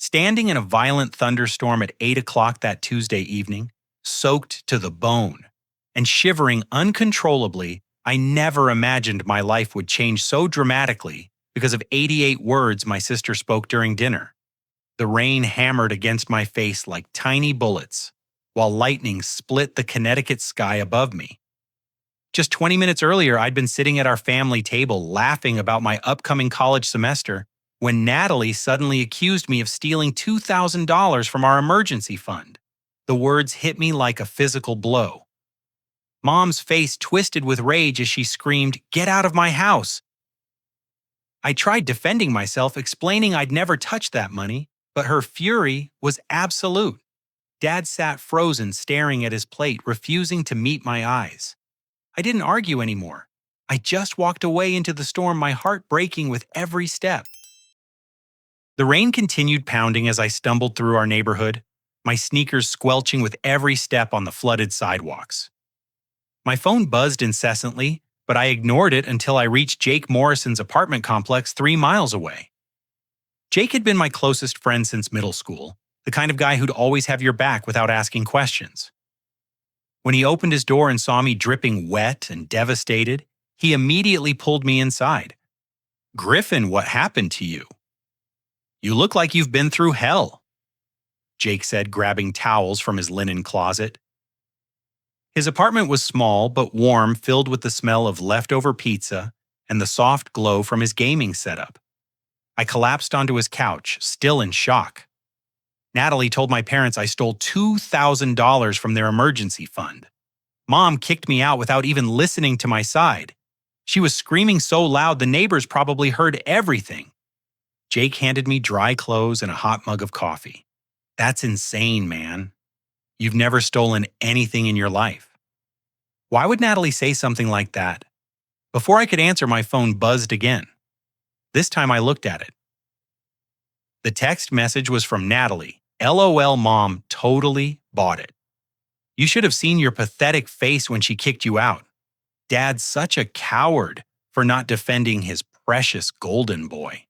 Standing in a violent thunderstorm at 8 o'clock that Tuesday evening, soaked to the bone, and shivering uncontrollably, I never imagined my life would change so dramatically because of 88 words my sister spoke during dinner. The rain hammered against my face like tiny bullets, while lightning split the Connecticut sky above me. Just 20 minutes earlier, I'd been sitting at our family table laughing about my upcoming college semester when Natalie suddenly accused me of stealing $2,000 from our emergency fund. The words hit me like a physical blow. Mom's face twisted with rage as she screamed, "Get out of my house!" I tried defending myself, explaining I'd never touched that money, but her fury was absolute. Dad sat frozen, staring at his plate, refusing to meet my eyes. I didn't argue anymore. I just walked away into the storm, my heart breaking with every step. The rain continued pounding as I stumbled through our neighborhood, my sneakers squelching with every step on the flooded sidewalks. My phone buzzed incessantly, but I ignored it until I reached Jake Morrison's apartment complex 3 miles away. Jake had been my closest friend since middle school, the kind of guy who'd always have your back without asking questions. When he opened his door and saw me dripping wet and devastated, he immediately pulled me inside. "Griffin, what happened to you? You look like you've been through hell," Jake said, grabbing towels from his linen closet. His apartment was small but warm, filled with the smell of leftover pizza and the soft glow from his gaming setup. I collapsed onto his couch, still in shock. Natalie told my parents I stole $2,000 from their emergency fund. Mom kicked me out without even listening to my side. She was screaming so loud the neighbors probably heard everything. Jake handed me dry clothes and a hot mug of coffee. "That's insane, man. You've never stolen anything in your life." Why would Natalie say something like that? Before I could answer, my phone buzzed again. This time I looked at it. The text message was from Natalie. "LOL, Mom, totally bought it. You should have seen your pathetic face when she kicked you out. Dad's such a coward for not defending his precious golden boy."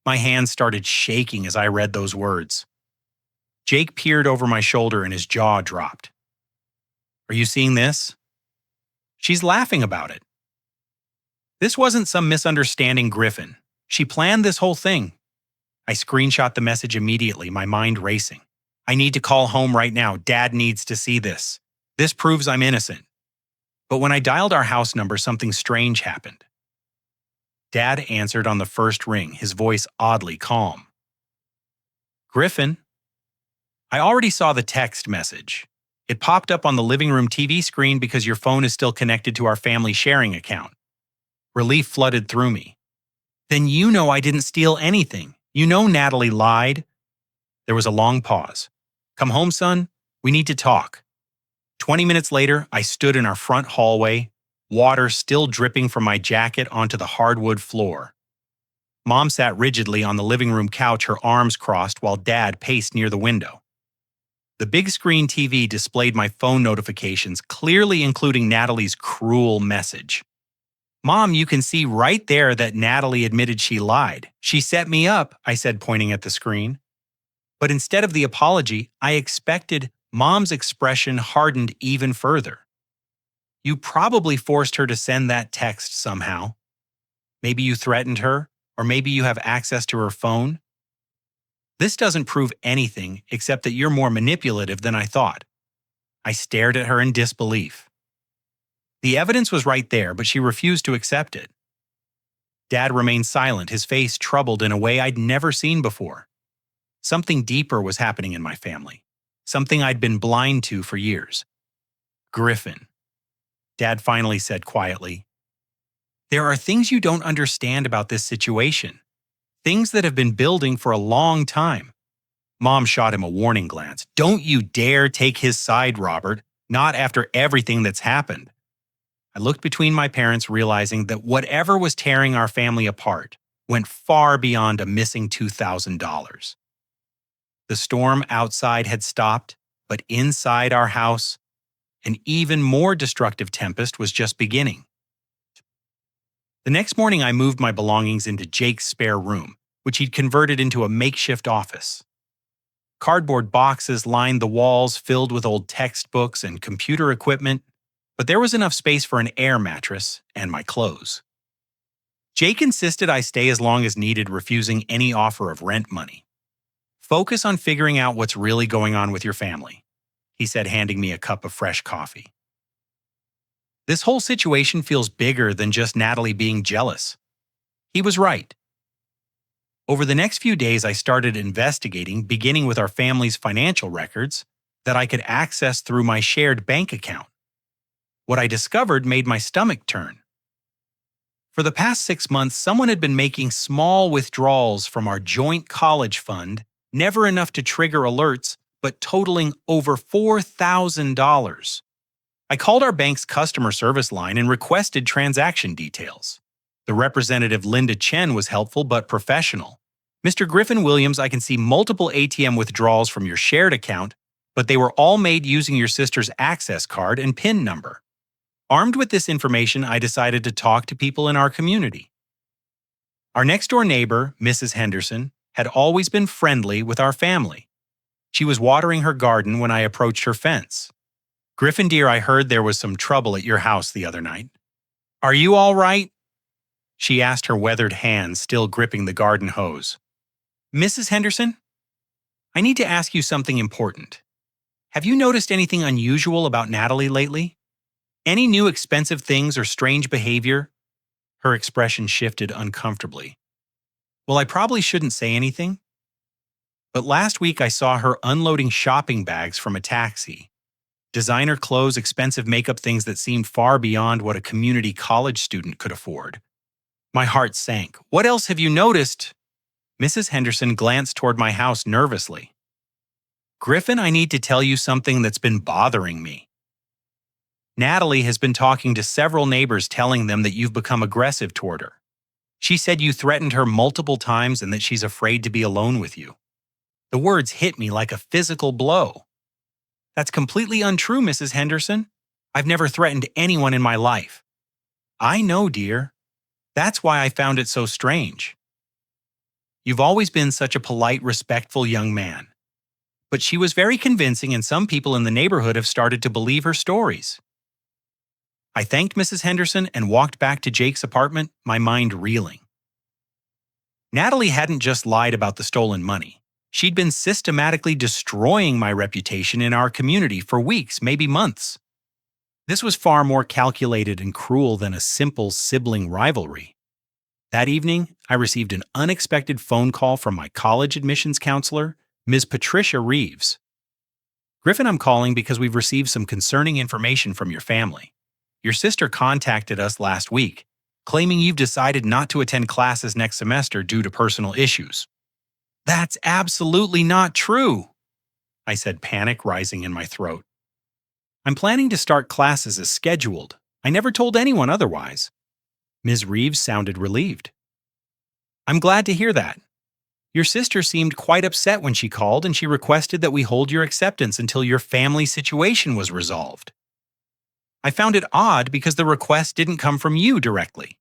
My hands started shaking as I read those words. Jake peered over my shoulder and his jaw dropped. "Are you seeing this? She's laughing about it. This wasn't some misunderstanding, Griffin. She planned this whole thing." I screenshot the message immediately, my mind racing. "I need to call home right now. Dad needs to see this. This proves I'm innocent." But when I dialed our house number, something strange happened. Dad answered on the first ring, his voice oddly calm. "Griffin." I already saw the text message. It popped up on the living room TV screen because your phone is still connected to our family sharing account. Relief flooded through me. "Then you know I didn't steal anything. You know Natalie lied." There was a long pause. "Come home, son. We need to talk." 20 minutes later, I stood in our front hallway, water still dripping from my jacket onto the hardwood floor. Mom sat rigidly on the living room couch, her arms crossed, while Dad paced near the window. The big screen TV displayed my phone notifications, clearly including Natalie's cruel message. "Mom, you can see right there that Natalie admitted she lied. She set me up," I said, pointing at the screen. But instead of the apology, I expected, Mom's expression hardened even further. "You probably forced her to send that text somehow. Maybe you threatened her, or maybe you have access to her phone. This doesn't prove anything except that you're more manipulative than I thought." I stared at her in disbelief. The evidence was right there, but she refused to accept it. Dad remained silent, his face troubled in a way I'd never seen before. Something deeper was happening in my family, something I'd been blind to for years. "Griffin," Dad finally said quietly, "there are things you don't understand about this situation. Things that have been building for a long time." Mom shot him a warning glance. "Don't you dare take his side, Robert. Not after everything that's happened." I looked between my parents, realizing that whatever was tearing our family apart went far beyond a missing $2,000. The storm outside had stopped, but inside our house, an even more destructive tempest was just beginning. The next morning, I moved my belongings into Jake's spare room, which he'd converted into a makeshift office. Cardboard boxes lined the walls filled with old textbooks and computer equipment, but there was enough space for an air mattress and my clothes. Jake insisted I stay as long as needed, refusing any offer of rent money. "Focus on figuring out what's really going on with your family," he said, handing me a cup of fresh coffee. This whole situation feels bigger than just Natalie being jealous. He was right. Over the next few days, I started investigating, beginning with our family's financial records that I could access through my shared bank account. What I discovered made my stomach turn. For the past 6 months, someone had been making small withdrawals from our joint college fund, never enough to trigger alerts, but totaling over $4,000. I called our bank's customer service line and requested transaction details. The representative, Linda Chen, was helpful but professional. "Mr. Griffin Williams, I can see multiple ATM withdrawals from your shared account, but they were all made using your sister's access card and PIN number." Armed with this information, I decided to talk to people in our community. Our next-door neighbor, Mrs. Henderson, had always been friendly with our family. She was watering her garden when I approached her fence. "Griffin, dear, I heard there was some trouble at your house the other night. Are you all right?" she asked, her weathered hands still gripping the garden hose. "Mrs. Henderson, I need to ask you something important. Have you noticed anything unusual about Natalie lately? Any new expensive things or strange behavior?" Her expression shifted uncomfortably. "Well, I probably shouldn't say anything, but last week I saw her unloading shopping bags from a taxi. Designer clothes, expensive makeup, things that seemed far beyond what a community college student could afford." My heart sank. "What else have you noticed?" Mrs. Henderson glanced toward my house nervously. "Griffin, I need to tell you something that's been bothering me. Natalie has been talking to several neighbors, telling them that you've become aggressive toward her. She said you threatened her multiple times and that she's afraid to be alone with you." The words hit me like a physical blow. "That's completely untrue, Mrs. Henderson. I've never threatened anyone in my life." "I know, dear. That's why I found it so strange. You've always been such a polite, respectful young man." But she was very convincing, and some people in the neighborhood have started to believe her stories. I thanked Mrs. Henderson and walked back to Jake's apartment, my mind reeling. Natalie hadn't just lied about the stolen money. She'd been systematically destroying my reputation in our community for weeks, maybe months. This was far more calculated and cruel than a simple sibling rivalry. That evening, I received an unexpected phone call from my college admissions counselor, Ms. Patricia Reeves. "Griffin, I'm calling because we've received some concerning information from your family. Your sister contacted us last week, claiming you've decided not to attend classes next semester due to personal issues." "That's absolutely not true," I said, panic rising in my throat. "I'm planning to start classes as scheduled. I never told anyone otherwise." Ms. Reeves sounded relieved. "I'm glad to hear that. Your sister seemed quite upset when she called, and she requested that we hold your acceptance until your family situation was resolved. I found it odd because the request didn't come from you directly."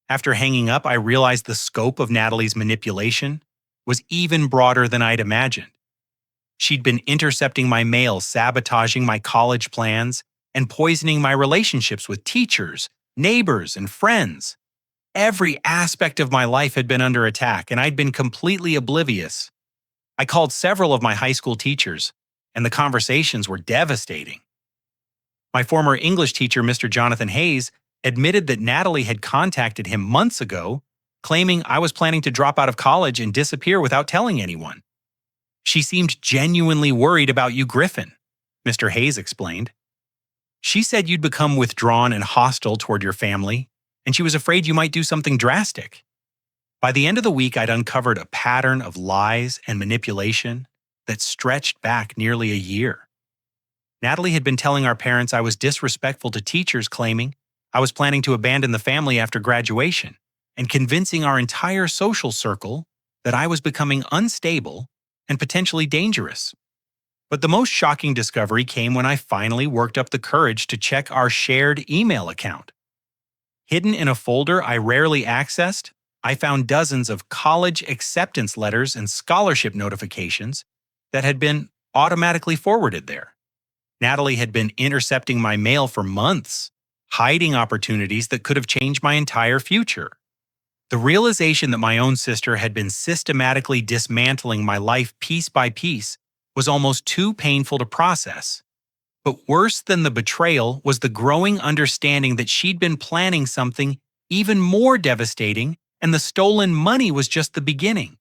After hanging up, I realized the scope of Natalie's manipulation was even broader than I'd imagined. She'd been intercepting my mail, sabotaging my college plans, and poisoning my relationships with teachers, neighbors, and friends. Every aspect of my life had been under attack, and I'd been completely oblivious. I called several of my high school teachers, and the conversations were devastating. My former English teacher, Mr. Jonathan Hayes, admitted that Natalie had contacted him months ago, claiming I was planning to drop out of college and disappear without telling anyone. "She seemed genuinely worried about you, Griffin," Mr. Hayes explained. "She said you'd become withdrawn and hostile toward your family, and she was afraid you might do something drastic." By the end of the week, I'd uncovered a pattern of lies and manipulation that stretched back nearly a year. Natalie had been telling our parents I was disrespectful to teachers, claiming I was planning to abandon the family after graduation, and convincing our entire social circle that I was becoming unstable and potentially dangerous. But the most shocking discovery came when I finally worked up the courage to check our shared email account. Hidden in a folder I rarely accessed, I found dozens of college acceptance letters and scholarship notifications that had been automatically forwarded there. Natalie had been intercepting my mail for months, hiding opportunities that could have changed my entire future. The realization that my own sister had been systematically dismantling my life piece by piece was almost too painful to process. But worse than the betrayal was the growing understanding that she'd been planning something even more devastating, and the stolen money was just the beginning.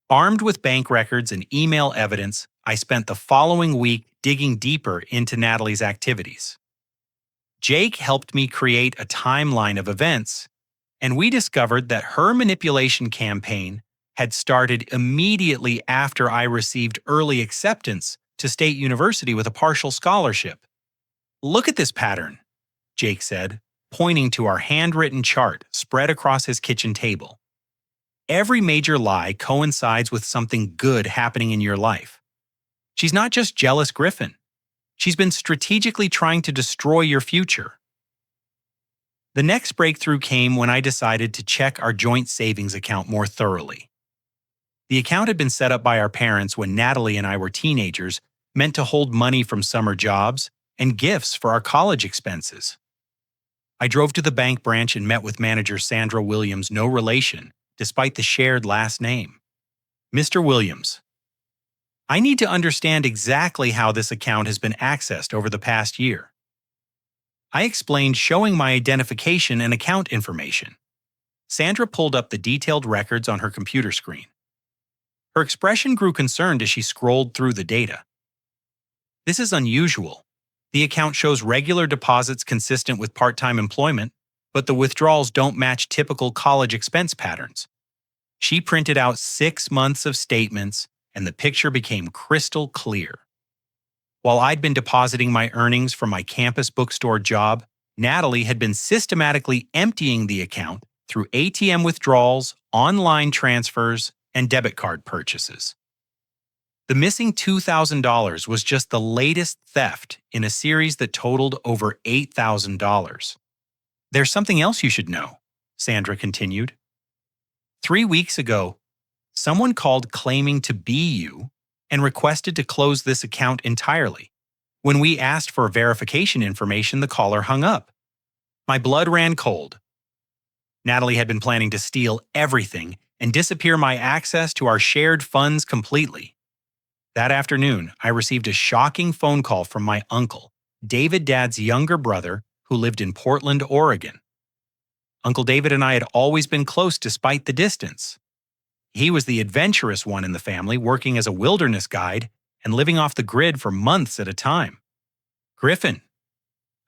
Armed with bank records and email evidence, I spent the following week digging deeper into Natalie's activities. Jake helped me create a timeline of events, and we discovered that her manipulation campaign had started immediately after I received early acceptance to State University with a partial scholarship. "Look at this pattern," Jake said, pointing to our handwritten chart spread across his kitchen table. "Every major lie coincides with something good happening in your life. She's not just jealous Griffin. She's been strategically trying to destroy your future." The next breakthrough came when I decided to check our joint savings account more thoroughly. The account had been set up by our parents when Natalie and I were teenagers, meant to hold money from summer jobs and gifts for our college expenses. I drove to the bank branch and met with manager Sandra Williams, no relation, despite the shared last name. "Mr. Williams, I need to understand exactly how this account has been accessed over the past year." I explained, showing my identification and account information. Sandra pulled up the detailed records on her computer screen. Her expression grew concerned as she scrolled through the data. "This is unusual. The account shows regular deposits consistent with part-time employment, but the withdrawals don't match typical college expense patterns." She printed out 6 months of statements, and the picture became crystal clear. While I'd been depositing my earnings from my campus bookstore job, Natalie had been systematically emptying the account through ATM withdrawals, online transfers, and debit card purchases. The missing $2,000 was just the latest theft in a series that totaled over $8,000. "There's something else you should know," Sandra continued. 3 weeks ago, someone called claiming to be you and requested to close this account entirely. When we asked for verification information, the caller hung up. My blood ran cold. Natalie had been planning to steal everything and disappear my access to our shared funds completely. That afternoon, I received a shocking phone call from my uncle, David Dad's younger brother, who lived in Portland, Oregon. Uncle David and I had always been close despite the distance. He was the adventurous one in the family, working as a wilderness guide and living off the grid for months at a time. "Griffin,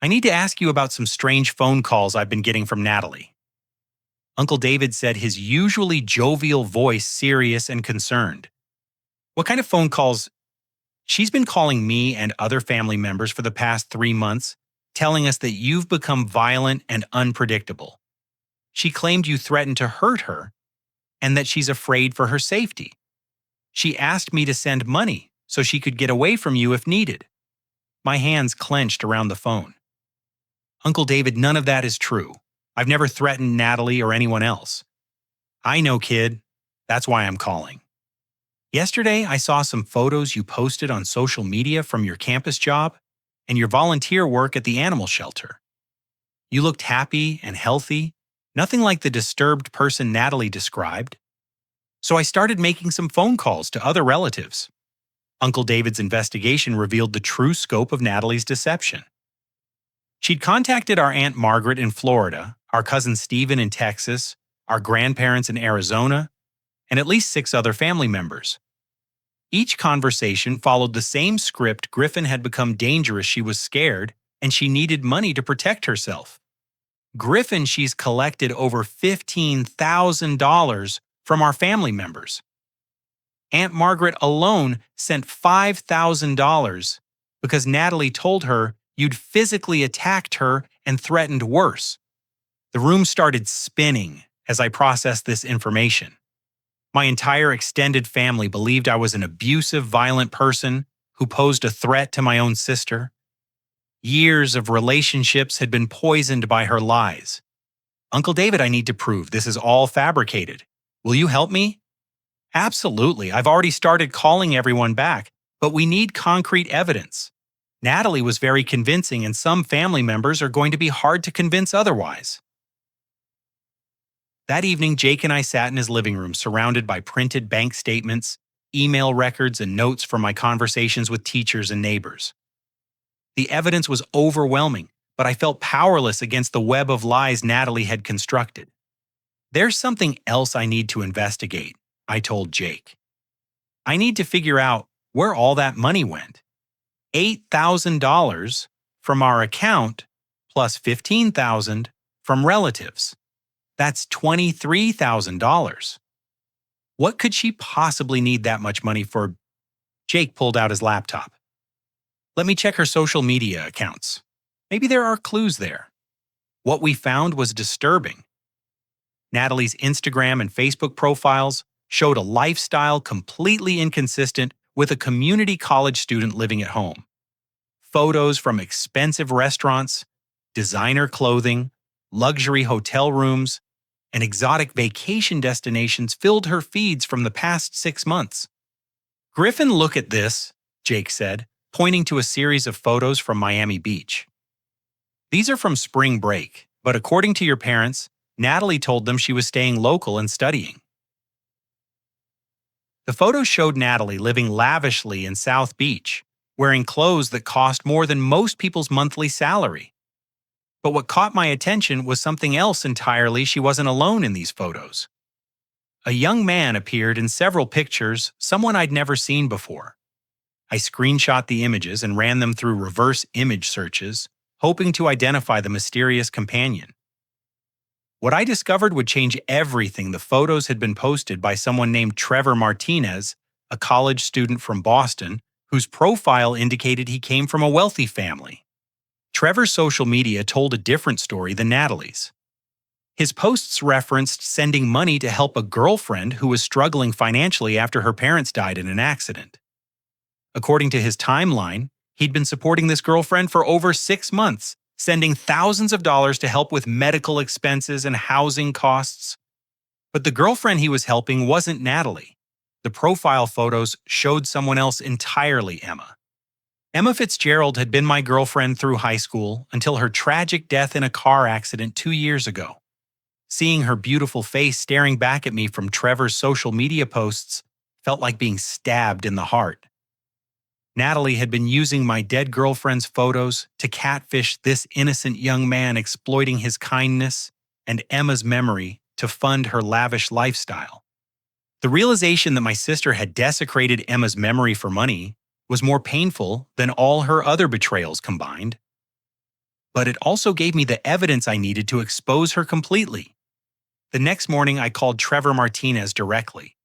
I need to ask you about some strange phone calls I've been getting from Natalie." Uncle David said, his usually jovial voice serious and concerned. "What kind of phone calls?" "She's been calling me and other family members for the past 3 months, telling us that you've become violent and unpredictable. She claimed you threatened to hurt her and that she's afraid for her safety. She asked me to send money so she could get away from you if needed." My hands clenched around the phone. "Uncle David, none of that is true. I've never threatened Natalie or anyone else." "I know, kid. That's why I'm calling. Yesterday, I saw some photos you posted on social media from your campus job and your volunteer work at the animal shelter. You looked happy and healthy, nothing like the disturbed person Natalie described. So I started making some phone calls to other relatives." Uncle David's investigation revealed the true scope of Natalie's deception. She'd contacted our Aunt Margaret in Florida, our cousin Stephen in Texas, our grandparents in Arizona, and at least 6 other family members. Each conversation followed the same script. Griffin had become dangerous, she was scared, and she needed money to protect herself. Griffin, she's collected over $15,000 from our family members. Aunt Margaret alone sent $5,000 because Natalie told her you'd physically attacked her and threatened worse. The room started spinning as I processed this information. My entire extended family believed I was an abusive, violent person who posed a threat to my own sister. Years of relationships had been poisoned by her lies. "Uncle David, I need to prove this is all fabricated. Will you help me?" "Absolutely. I've already started calling everyone back, But we need concrete evidence. Natalie was very convincing, and some family members are going to be hard to convince otherwise. That evening, Jake and I sat in his living room surrounded by printed bank statements, email records, and notes from my conversations with teachers and neighbors. The evidence was overwhelming, but I felt powerless against the web of lies Natalie had constructed. There's something else I need to investigate, I told Jake. I need to figure out where all that money went. $8,000 from our account plus $15,000 from relatives. That's $23,000. What could she possibly need that much money for? Jake pulled out his laptop. Let me check her social media accounts. Maybe there are clues there. What we found was disturbing. Natalie's Instagram and Facebook profiles showed a lifestyle completely inconsistent with a community college student living at home. Photos from expensive restaurants, designer clothing, luxury hotel rooms, and exotic vacation destinations filled her feeds from the past 6 months. Griffin, look at this, Jake said, pointing to a series of photos from Miami Beach. These are from spring break, but according to your parents, Natalie told them she was staying local and studying. The photos showed Natalie living lavishly in South Beach, wearing clothes that cost more than most people's monthly salary. But what caught my attention was something else entirely. She wasn't alone in these photos. A young man appeared in several pictures, someone I'd never seen before. I screenshot the images and ran them through reverse image searches, hoping to identify the mysterious companion. What I discovered would change everything. The photos had been posted by someone named Trevor Martinez, a college student from Boston, whose profile indicated he came from a wealthy family. Trevor's social media told a different story than Natalie's. His posts referenced sending money to help a girlfriend who was struggling financially after her parents died in an accident. According to his timeline, he'd been supporting this girlfriend for over 6 months, sending thousands of dollars to help with medical expenses and housing costs. But the girlfriend he was helping wasn't Natalie. The profile photos showed someone else entirely, Emma. Emma Fitzgerald had been my girlfriend through high school until her tragic death in a car accident 2 years ago. Seeing her beautiful face staring back at me from Trevor's social media posts felt like being stabbed in the heart. Natalie had been using my dead girlfriend's photos to catfish this innocent young man, exploiting his kindness and Emma's memory to fund her lavish lifestyle. The realization that my sister had desecrated Emma's memory for money was more painful than all her other betrayals combined. But it also gave me the evidence I needed to expose her completely. The next morning, I called Trevor Martinez directly.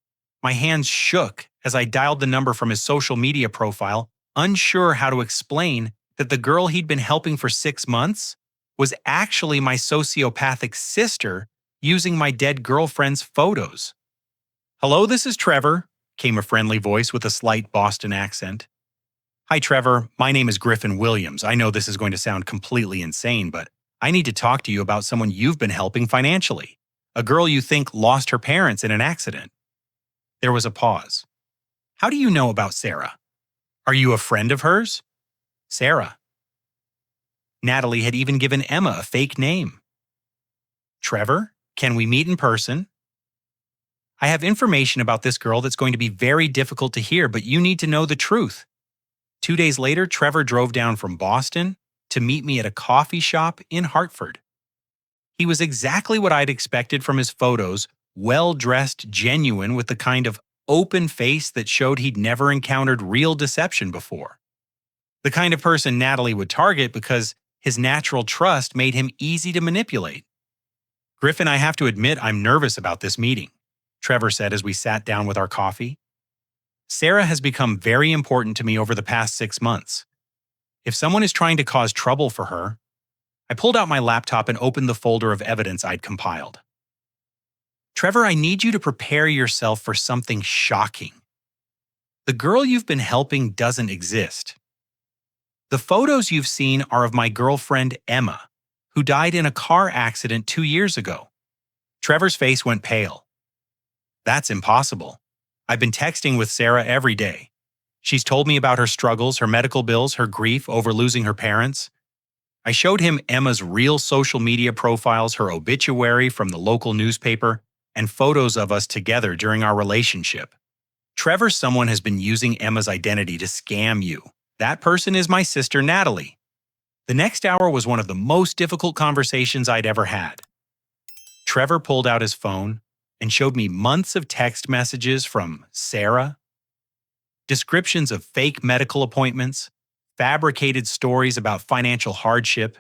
My hands shook as I dialed the number from his social media profile, unsure how to explain that the girl he'd been helping for 6 months was actually my sociopathic sister using my dead girlfriend's photos. "Hello, this is Trevor," came a friendly voice with a slight Boston accent. "Hi, Trevor. My name is Griffin Williams. I know this is going to sound completely insane, but I need to talk to you about someone you've been helping financially. A girl you think lost her parents in an accident." There was a pause. "How do you know about Sarah? Are you a friend of hers?" "Sarah." Natalie had even given Emma a fake name. "Trevor, can we meet in person?" "I have information about this girl that's going to be very difficult to hear, but you need to know the truth." 2 days later, Trevor drove down from Boston to meet me at a coffee shop in Hartford. He was exactly what I'd expected from his photos, well-dressed, genuine, with the kind of open face that showed he'd never encountered real deception before. The kind of person Natalie would target because his natural trust made him easy to manipulate. "Griffin, I have to admit I'm nervous about this meeting," Trevor said as we sat down with our coffee. "Sarah has become very important to me over the past 6 months. If someone is trying to cause trouble for her..." I pulled out my laptop and opened the folder of evidence I'd compiled. "Trevor, I need you to prepare yourself for something shocking. The girl you've been helping doesn't exist. The photos you've seen are of my girlfriend Emma, who died in a car accident 2 years ago." Trevor's face went pale. "That's impossible. I've been texting with Sarah every day. She's told me about her struggles, her medical bills, her grief over losing her parents. I showed him Emma's real social media profiles, her obituary from the local newspaper, and photos of us together during our relationship. Trevor, someone has been using Emma's identity to scam you. That person is my sister, Natalie. The next hour was one of the most difficult conversations I'd ever had. Trevor pulled out his phone and showed me months of text messages from Sarah, descriptions of fake medical appointments, fabricated stories about financial hardship,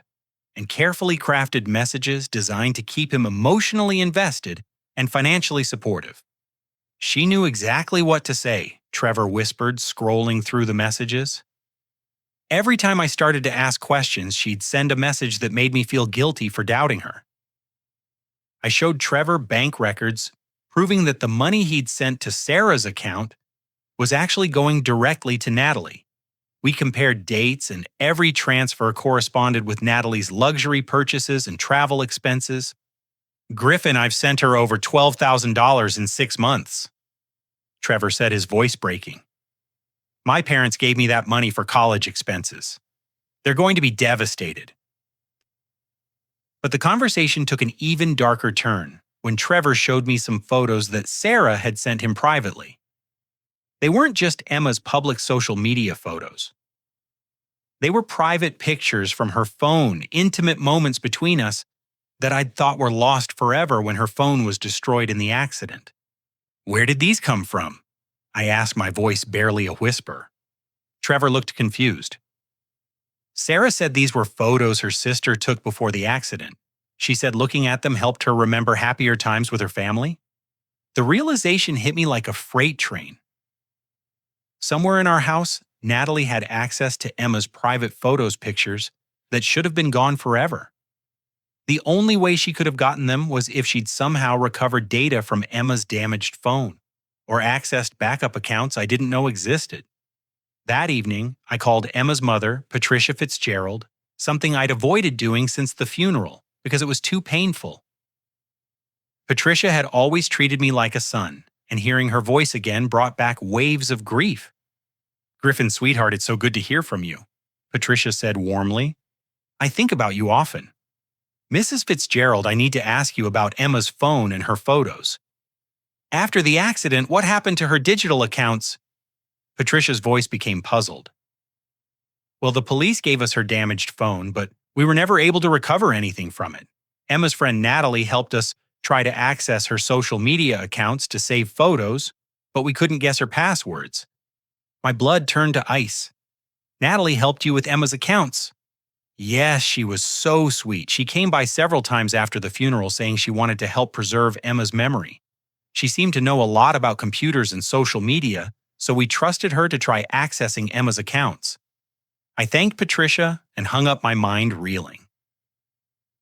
and carefully crafted messages designed to keep him emotionally invested and financially supportive. She knew exactly what to say, Trevor whispered, scrolling through the messages. Every time I started to ask questions, she'd send a message that made me feel guilty for doubting her. I showed Trevor bank records proving that the money he'd sent to Sarah's account was actually going directly to Natalie. We compared dates, and every transfer corresponded with Natalie's luxury purchases and travel expenses. Griffin, I've sent her over $12,000 in 6 months, Trevor said, his voice breaking. My parents gave me that money for college expenses. They're going to be devastated. But the conversation took an even darker turn when Trevor showed me some photos that Sarah had sent him privately. They weren't just Emma's public social media photos. They were private pictures from her phone, intimate moments between us that I'd thought were lost forever when her phone was destroyed in the accident. Where did these come from? I asked, my voice barely a whisper. Trevor looked confused. Sarah said these were photos her sister took before the accident. She said looking at them helped her remember happier times with her family. The realization hit me like a freight train. Somewhere in our house, Natalie had access to Emma's private photos pictures that should have been gone forever. The only way she could have gotten them was if she'd somehow recovered data from Emma's damaged phone or accessed backup accounts I didn't know existed. That evening, I called Emma's mother, Patricia Fitzgerald, something I'd avoided doing since the funeral because it was too painful. Patricia had always treated me like a son, and hearing her voice again brought back waves of grief. Griffin, sweetheart, it's so good to hear from you, Patricia said warmly. I think about you often. Mrs. Fitzgerald, I need to ask you about Emma's phone and her photos. After the accident, what happened to her digital accounts? Patricia's voice became puzzled. Well, the police gave us her damaged phone, but we were never able to recover anything from it. Emma's friend Natalie helped us try to access her social media accounts to save photos, but we couldn't guess her passwords. My blood turned to ice. Natalie helped you with Emma's accounts. Yes, she was so sweet. She came by several times after the funeral saying she wanted to help preserve Emma's memory. She seemed to know a lot about computers and social media, so we trusted her to try accessing Emma's accounts. I thanked Patricia and hung up my mind reeling.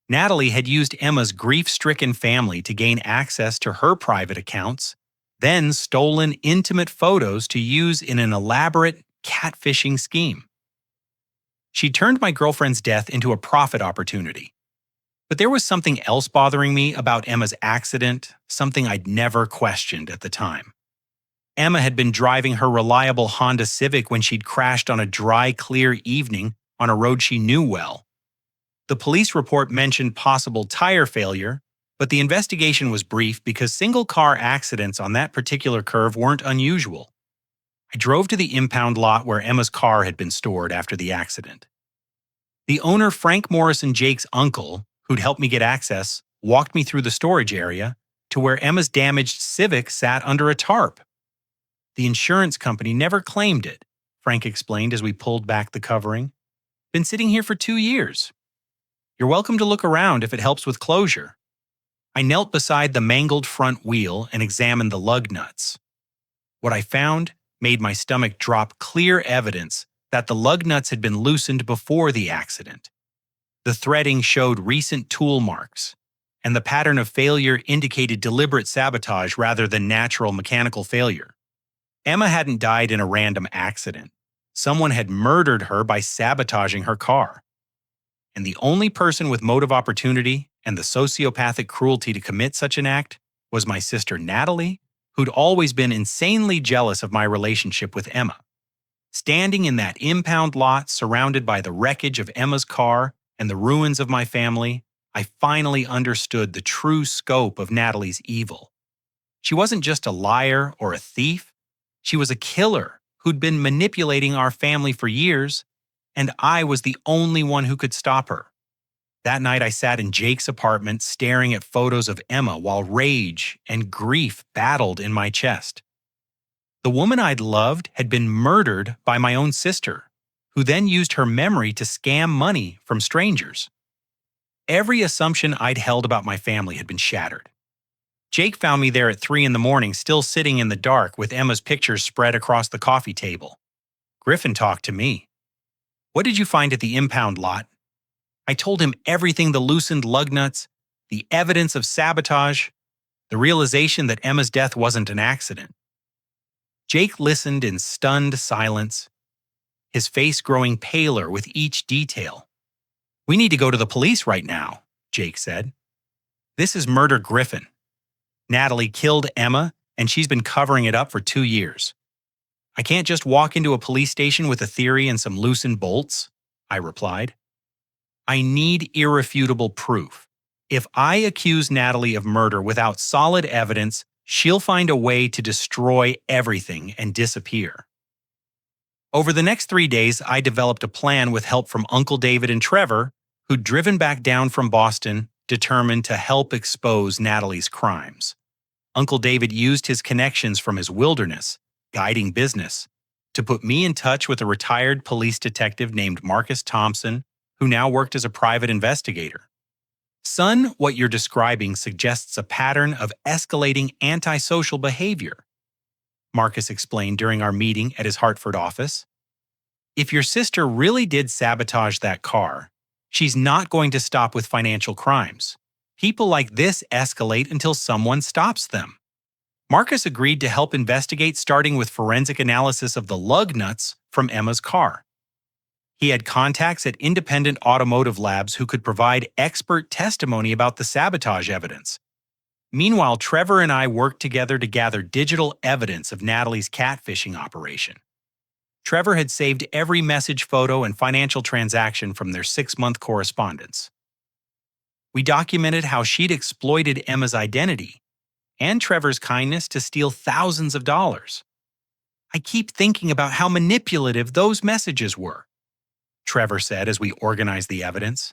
Natalie had used Emma's grief-stricken family to gain access to her private accounts, then stolen intimate photos to use in an elaborate catfishing scheme. She turned my girlfriend's death into a profit opportunity. But there was something else bothering me about Emma's accident, something I'd never questioned at the time. Emma had been driving her reliable Honda Civic when she'd crashed on a dry, clear evening on a road she knew well. The police report mentioned possible tire failure, but the investigation was brief because single-car accidents on that particular curve weren't unusual. I drove to the impound lot where Emma's car had been stored after the accident. The owner, Frank Morrison Jake's uncle, who'd helped me get access, walked me through the storage area to where Emma's damaged Civic sat under a tarp. The insurance company never claimed it, Frank explained as we pulled back the covering. Been sitting here for 2 years. You're welcome to look around if it helps with closure. I knelt beside the mangled front wheel and examined the lug nuts. What I found made my stomach drop, clear evidence that the lug nuts had been loosened before the accident. The threading showed recent tool marks, and the pattern of failure indicated deliberate sabotage rather than natural mechanical failure. Emma hadn't died in a random accident. Someone had murdered her by sabotaging her car. And the only person with motive opportunity and the sociopathic cruelty to commit such an act was my sister Natalie, who'd always been insanely jealous of my relationship with Emma. Standing in that impound lot surrounded by the wreckage of Emma's car and the ruins of my family, I finally understood the true scope of Natalie's evil. She wasn't just a liar or a thief. She was a killer who'd been manipulating our family for years, and I was the only one who could stop her. That night I sat in Jake's apartment staring at photos of Emma while rage and grief battled in my chest. The woman I'd loved had been murdered by my own sister, who then used her memory to scam money from strangers. Every assumption I'd held about my family had been shattered. Jake found me there at 3 in the morning, still sitting in the dark with Emma's pictures spread across the coffee table. Griffin talked to me. "What did you find at the impound lot?" I told him everything: the loosened lug nuts, the evidence of sabotage, the realization that Emma's death wasn't an accident. Jake listened in stunned silence, his face growing paler with each detail. "We need to go to the police right now," Jake said. "This is Murder Griffin. Natalie killed Emma, and she's been covering it up for 2 years. I can't just walk into a police station with a theory and some loosened bolts," I replied. "I need irrefutable proof. If I accuse Natalie of murder without solid evidence, she'll find a way to destroy everything and disappear." Over the next 3 days, I developed a plan with help from Uncle David and Trevor, who'd driven back down from Boston, determined to help expose Natalie's crimes. Uncle David used his connections from his wilderness, guiding business, to put me in touch with a retired police detective named Marcus Thompson, who now worked as a private investigator. "Son, what you're describing suggests a pattern of escalating antisocial behavior," Marcus explained during our meeting at his Hartford office. "If your sister really did sabotage that car, she's not going to stop with financial crimes. People like this escalate until someone stops them." Marcus agreed to help investigate, starting with forensic analysis of the lug nuts from Emma's car. He had contacts at independent automotive labs who could provide expert testimony about the sabotage evidence. Meanwhile, Trevor and I worked together to gather digital evidence of Natalie's catfishing operation. Trevor had saved every message, photo, and financial transaction from their 6-month correspondence. We documented how she'd exploited Emma's identity and Trevor's kindness to steal thousands of dollars. "I keep thinking about how manipulative those messages were," Trevor said as we organized the evidence.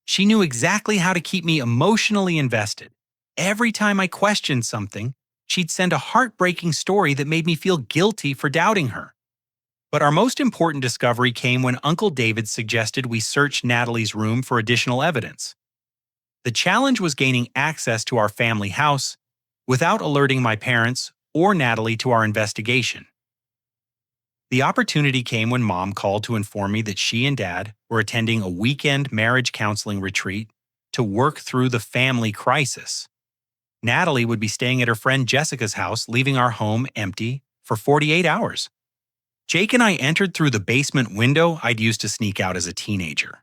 "She knew exactly how to keep me emotionally invested. Every time I questioned something, she'd send a heartbreaking story that made me feel guilty for doubting her." But our most important discovery came when Uncle David suggested we search Natalie's room for additional evidence. The challenge was gaining access to our family house without alerting my parents or Natalie to our investigation. The opportunity came when Mom called to inform me that she and Dad were attending a weekend marriage counseling retreat to work through the family crisis. Natalie would be staying at her friend Jessica's house, leaving our home empty for 48 hours. Jake and I entered through the basement window I'd used to sneak out as a teenager.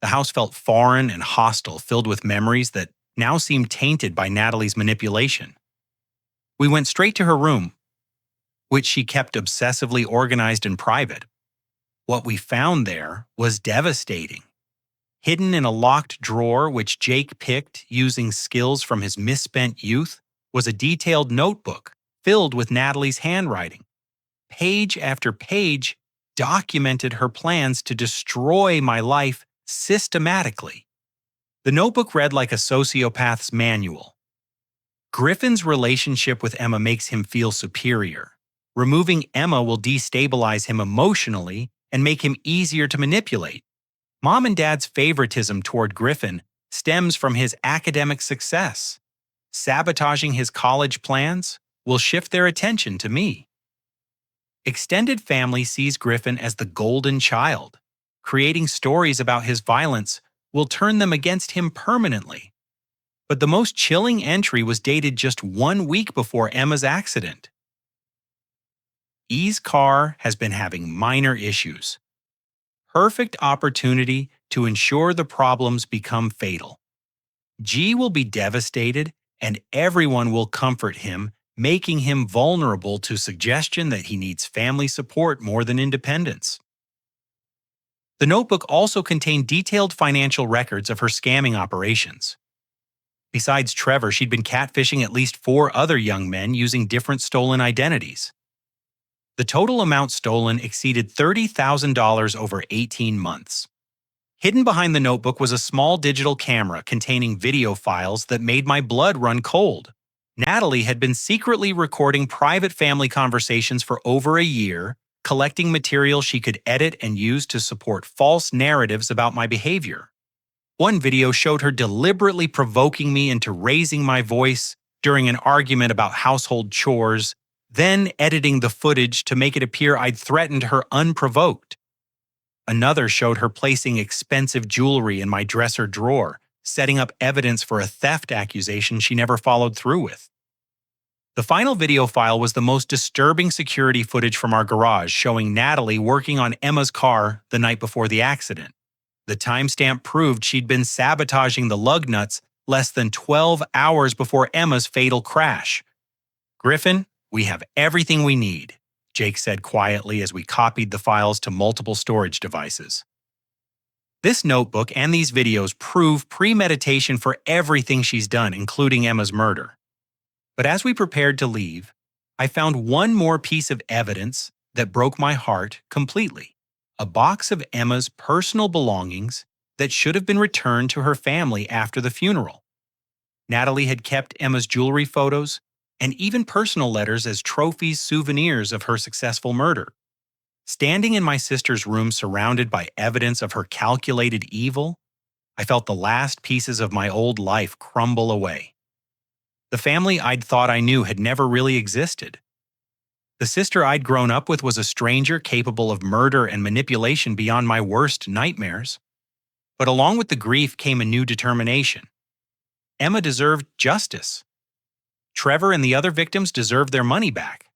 The house felt foreign and hostile, filled with memories that now seemed tainted by Natalie's manipulation. We went straight to her room, which she kept obsessively organized and private. What we found there was devastating. Hidden in a locked drawer which Jake picked using skills from his misspent youth was a detailed notebook filled with Natalie's handwriting. Page after page documented her plans to destroy my life systematically. The notebook read like a sociopath's manual. "Griffin's relationship with Emma makes him feel superior. Removing Emma will destabilize him emotionally and make him easier to manipulate. Mom and Dad's favoritism toward Griffin stems from his academic success. Sabotaging his college plans will shift their attention to me. Extended family sees Griffin as the golden child. Creating stories about his violence will turn them against him permanently." But the most chilling entry was dated just 1 week before Emma's accident. "E's car has been having minor issues. Perfect opportunity to ensure the problems become fatal. G will be devastated and everyone will comfort him making him vulnerable to suggestion that he needs family support more than independence. The notebook also contained detailed financial records of her scamming operations. Besides Trevor, she'd been catfishing at least 4 other young men using different stolen identities. The total amount stolen exceeded $30,000 over 18 months. Hidden behind the notebook was a small digital camera containing video files that made my blood run cold. Natalie had been secretly recording private family conversations for over a year, collecting material she could edit and use to support false narratives about my behavior. One video showed her deliberately provoking me into raising my voice during an argument about household chores, then editing the footage to make it appear I'd threatened her unprovoked. Another showed her placing expensive jewelry in my dresser drawer, setting up evidence for a theft accusation she never followed through with. The final video file was the most disturbing security footage from our garage, showing Natalie working on Emma's car the night before the accident. The timestamp proved she'd been sabotaging the lug nuts less than 12 hours before Emma's fatal crash. "Griffin, we have everything we need," Jake said quietly as we copied the files to multiple storage devices. This notebook and these videos prove premeditation for everything she's done, including Emma's murder. But as we prepared to leave, I found one more piece of evidence that broke my heart completely: a box of Emma's personal belongings that should have been returned to her family after the funeral. Natalie had kept Emma's jewelry photos and even personal letters as trophies, souvenirs of her successful murder. Standing in my sister's room surrounded by evidence of her calculated evil, I felt the last pieces of my old life crumble away. The family I'd thought I knew had never really existed. The sister I'd grown up with was a stranger capable of murder and manipulation beyond my worst nightmares. But along with the grief came a new determination. Emma deserved justice. Trevor and the other victims deserved their money back.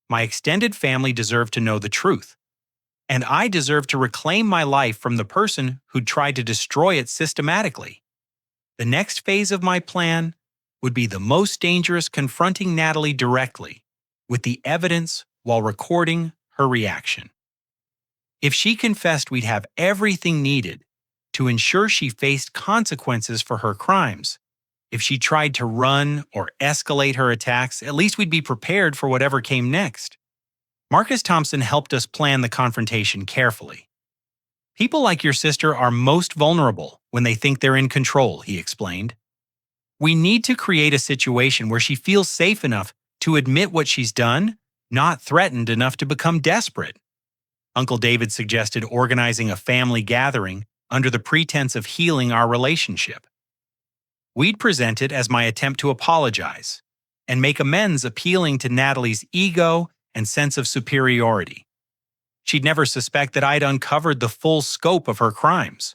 My extended family deserved to know the truth. And I deserved to reclaim my life from the person who'd tried to destroy it systematically. The next phase of my plan would be the most dangerous, confronting Natalie directly, with the evidence while recording her reaction. If she confessed, we'd have everything needed to ensure she faced consequences for her crimes. If she tried to run or escalate her attacks, at least we'd be prepared for whatever came next. Marcus Thompson helped us plan the confrontation carefully. "People like your sister are most vulnerable when they think they're in control," he explained. "We need to create a situation where she feels safe enough to admit what she's done, not threatened enough to become desperate." Uncle David suggested organizing a family gathering under the pretense of healing our relationship. We'd present it as my attempt to apologize and make amends, appealing to Natalie's ego and sense of superiority. She'd never suspect that I'd uncovered the full scope of her crimes.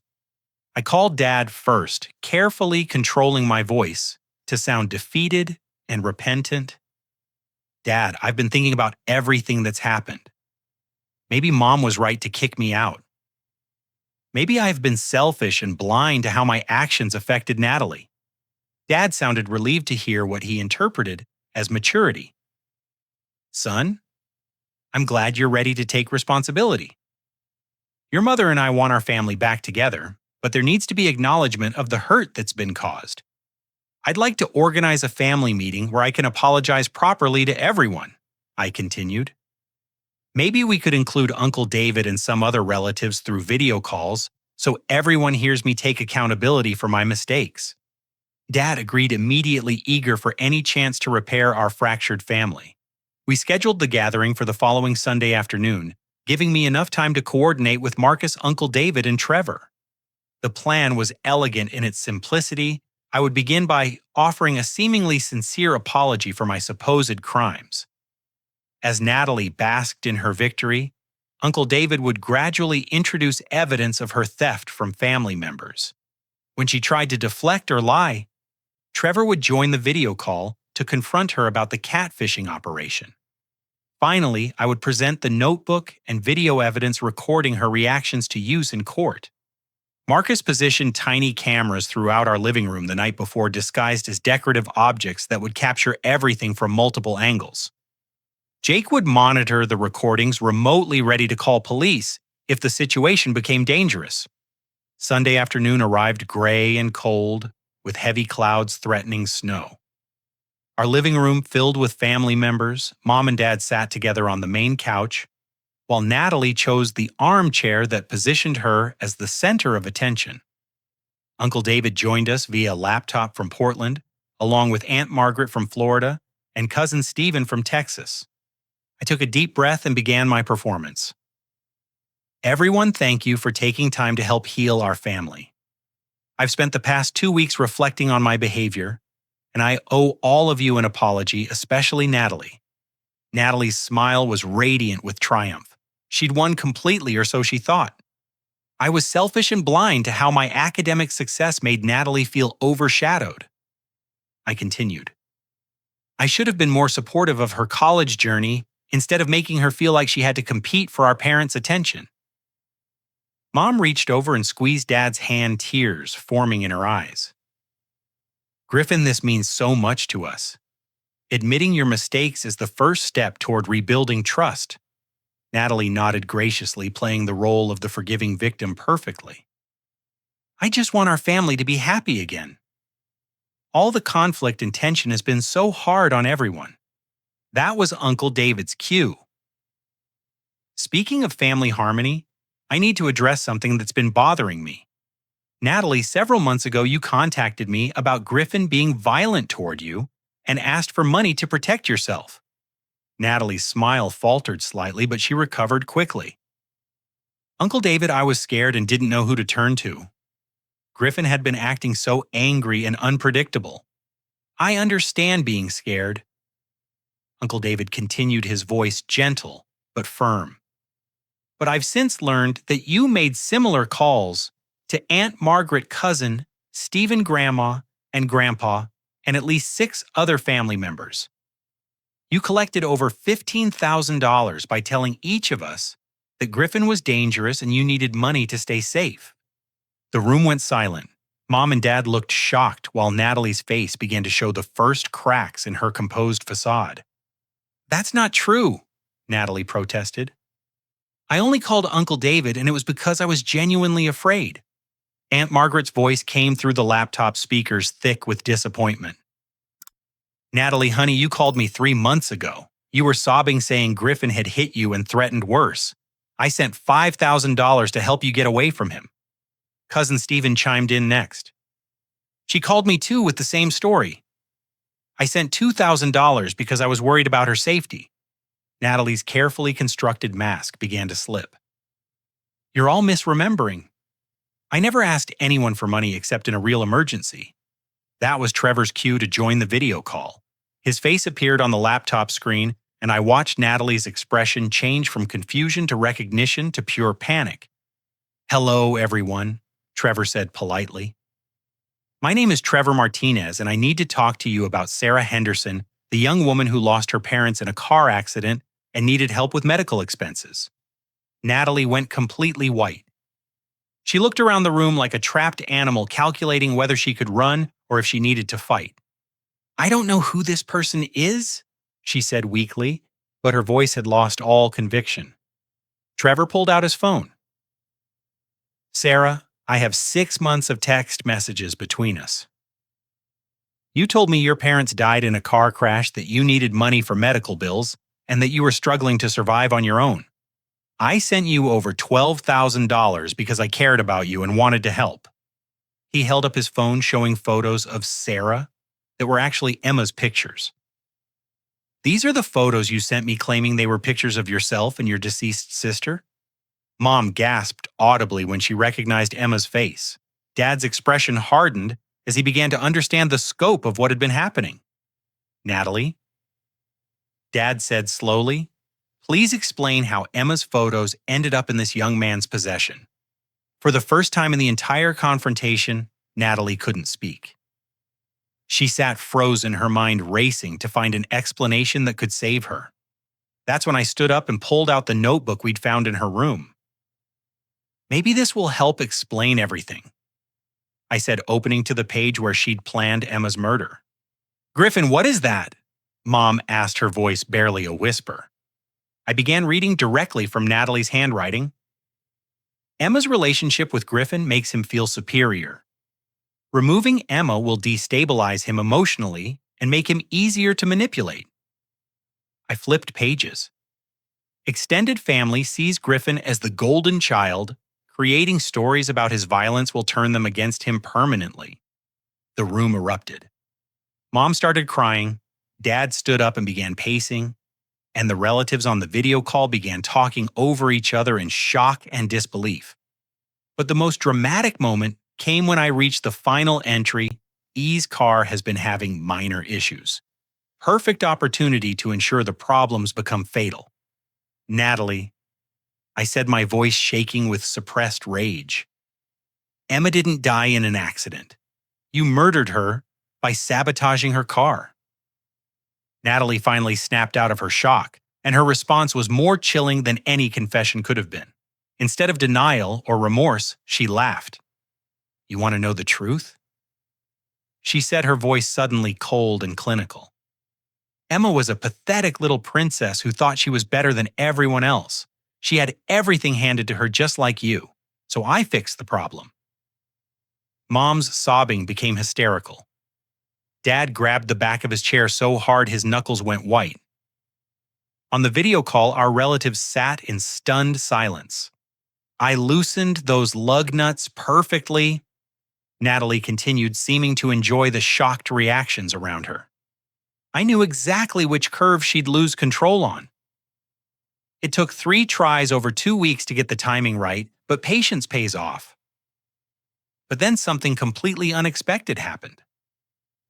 I called Dad first, carefully controlling my voice to sound defeated and repentant. "Dad, I've been thinking about everything that's happened. Maybe Mom was right to kick me out. Maybe I've been selfish and blind to how my actions affected Natalie." Dad sounded relieved to hear what he interpreted as maturity. "Son, I'm glad you're ready to take responsibility. Your mother and I want our family back together, but there needs to be acknowledgement of the hurt that's been caused. I'd like to organize a family meeting where I can apologize properly to everyone," I continued. "Maybe we could include Uncle David and some other relatives through video calls so everyone hears me take accountability for my mistakes." Dad agreed immediately, eager for any chance to repair our fractured family. We scheduled the gathering for the following Sunday afternoon, giving me enough time to coordinate with Marcus, Uncle David, and Trevor. The plan was elegant in its simplicity. I would begin by offering a seemingly sincere apology for my supposed crimes. As Natalie basked in her victory, Uncle David would gradually introduce evidence of her theft from family members. When she tried to deflect or lie, Trevor would join the video call to confront her about the catfishing operation. Finally, I would present the notebook and video evidence recording her reactions to use in court. Marcus positioned tiny cameras throughout our living room the night before, disguised as decorative objects that would capture everything from multiple angles. Jake would monitor the recordings remotely, ready to call police if the situation became dangerous. Sunday afternoon arrived gray and cold, with heavy clouds threatening snow. Our living room filled with family members. Mom and Dad sat together on the main couch, while Natalie chose the armchair that positioned her as the center of attention. Uncle David joined us via laptop from Portland, along with Aunt Margaret from Florida and Cousin Stephen from Texas. I took a deep breath and began my performance. Everyone, thank you for taking time to help heal our family. I've spent the past 2 weeks reflecting on my behavior, and I owe all of you an apology, especially Natalie. Natalie's smile was radiant with triumph. She'd won completely, or so she thought. I was selfish and blind to how my academic success made Natalie feel overshadowed. I continued. I should have been more supportive of her college journey instead of making her feel like she had to compete for our parents' attention. Mom reached over and squeezed Dad's hand, tears forming in her eyes. Griffin, this means so much to us. Admitting your mistakes is the first step toward rebuilding trust. Natalie nodded graciously, playing the role of the forgiving victim perfectly. I just want our family to be happy again. All the conflict and tension has been so hard on everyone. That was Uncle David's cue. Speaking of family harmony, I need to address something that's been bothering me. Natalie, several months ago you contacted me about Griffin being violent toward you and asked for money to protect yourself. Natalie's smile faltered slightly, but she recovered quickly. Uncle David, I was scared and didn't know who to turn to. Griffin had been acting so angry and unpredictable. I understand being scared. Uncle David continued, his voice gentle but firm. But I've since learned that you made similar calls to Aunt Margaret, cousin, Stephen, grandma, and grandpa, and at least 6 other family members. You collected over $15,000 by telling each of us that Griffin was dangerous and you needed money to stay safe. The room went silent. Mom and Dad looked shocked while Natalie's face began to show the first cracks in her composed facade. That's not true, Natalie protested. I only called Uncle David and it was because I was genuinely afraid. Aunt Margaret's voice came through the laptop speakers, thick with disappointment. Natalie, honey, you called me 3 months ago. You were sobbing, saying Griffin had hit you and threatened worse. I sent $5,000 to help you get away from him. Cousin Stephen chimed in next. She called me too with the same story. I sent $2,000 because I was worried about her safety. Natalie's carefully constructed mask began to slip. You're all misremembering. I never asked anyone for money except in a real emergency. That was Trevor's cue to join the video call. His face appeared on the laptop screen, and I watched Natalie's expression change from confusion to recognition to pure panic. Hello, everyone, Trevor said politely. My name is Trevor Martinez, and I need to talk to you about Sarah Henderson, the young woman who lost her parents in a car accident and needed help with medical expenses. Natalie went completely white. She looked around the room like a trapped animal, calculating whether she could run or if she needed to fight. I don't know who this person is, she said weakly, but her voice had lost all conviction. Trevor pulled out his phone. Sarah, I have 6 months of text messages between us. You told me your parents died in a car crash, that you needed money for medical bills, and that you were struggling to survive on your own. I sent you over $12,000 because I cared about you and wanted to help. He held up his phone, showing photos of Sarah that were actually Emma's pictures. These are the photos you sent me claiming they were pictures of yourself and your deceased sister? Mom gasped audibly when she recognized Emma's face. Dad's expression hardened as he began to understand the scope of what had been happening. Natalie? Dad said slowly, please explain how Emma's photos ended up in this young man's possession. For the first time in the entire confrontation, Natalie couldn't speak. She sat frozen, her mind racing to find an explanation that could save her. That's when I stood up and pulled out the notebook we'd found in her room. Maybe this will help explain everything, I said, opening to the page where she'd planned Emma's murder. Griffin, what is that? Mom asked, her voice barely a whisper. I began reading directly from Natalie's handwriting. Emma's relationship with Griffin makes him feel superior. Removing Emma will destabilize him emotionally and make him easier to manipulate. I flipped pages. Extended family sees Griffin as the golden child. Creating stories about his violence will turn them against him permanently. The room erupted. Mom started crying, Dad stood up and began pacing, and the relatives on the video call began talking over each other in shock and disbelief. But the most dramatic moment came when I reached the final entry. E's car has been having minor issues. Perfect opportunity to ensure the problems become fatal. Natalie, I said, my voice shaking with suppressed rage. Emma didn't die in an accident. You murdered her by sabotaging her car. Natalie finally snapped out of her shock, and her response was more chilling than any confession could have been. Instead of denial or remorse, she laughed. You want to know the truth? She said, her voice suddenly cold and clinical. Emma was a pathetic little princess who thought she was better than everyone else. She had everything handed to her just like you, so I fixed the problem. Mom's sobbing became hysterical. Dad grabbed the back of his chair so hard his knuckles went white. On the video call, our relatives sat in stunned silence. I loosened those lug nuts perfectly, Natalie continued, seeming to enjoy the shocked reactions around her. I knew exactly which curve she'd lose control on. It took 3 tries over 2 weeks to get the timing right, but patience pays off. But then something completely unexpected happened.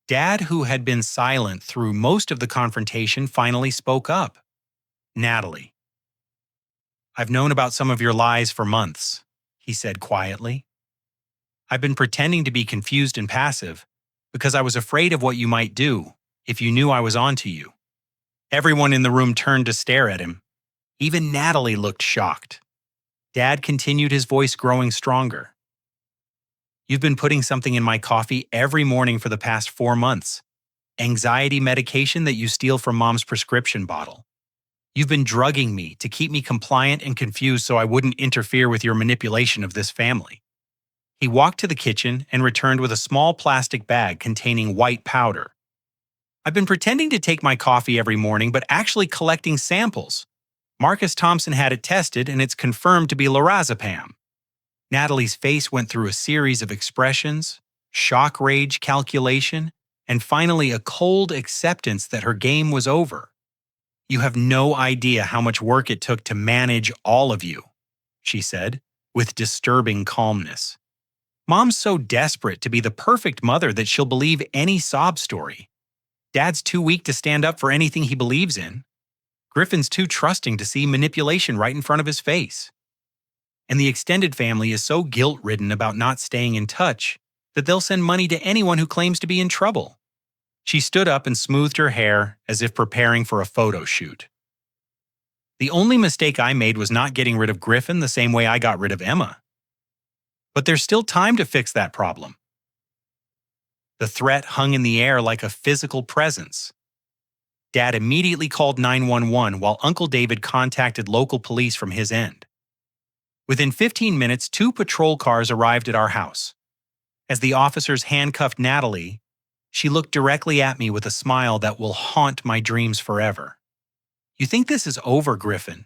Dad, who had been silent through most of the confrontation, finally spoke up. Natalie, I've known about some of your lies for months, he said quietly. I've been pretending to be confused and passive because I was afraid of what you might do if you knew I was onto you. Everyone in the room turned to stare at him. Even Natalie looked shocked. Dad continued, his voice growing stronger. You've been putting something in my coffee every morning for the past 4 months. Anxiety medication that you steal from Mom's prescription bottle. You've been drugging me to keep me compliant and confused so I wouldn't interfere with your manipulation of this family. He walked to the kitchen and returned with a small plastic bag containing white powder. I've been pretending to take my coffee every morning, but actually collecting samples. Marcus Thompson had it tested, and it's confirmed to be lorazepam. Natalie's face went through a series of expressions, shock, rage, calculation, and finally a cold acceptance that her game was over. You have no idea how much work it took to manage all of you, she said, with disturbing calmness. Mom's so desperate to be the perfect mother that she'll believe any sob story. Dad's too weak to stand up for anything he believes in. Griffin's too trusting to see manipulation right in front of his face. And the extended family is so guilt-ridden about not staying in touch that they'll send money to anyone who claims to be in trouble. She stood up and smoothed her hair as if preparing for a photo shoot. The only mistake I made was not getting rid of Griffin the same way I got rid of Emma. But there's still time to fix that problem. The threat hung in the air like a physical presence. Dad immediately called 911 while Uncle David contacted local police from his end. Within 15 minutes, 2 patrol cars arrived at our house. As the officers handcuffed Natalie, she looked directly at me with a smile that will haunt my dreams forever. You think this is over, Griffin?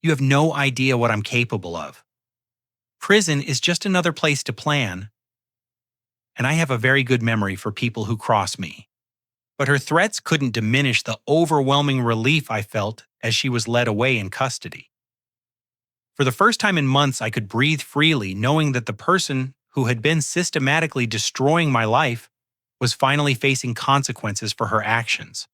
You have no idea what I'm capable of. Prison is just another place to plan, and I have a very good memory for people who cross me. But her threats couldn't diminish the overwhelming relief I felt as she was led away in custody. For the first time in months, I could breathe freely, knowing that the person who had been systematically destroying my life was finally facing consequences for her actions.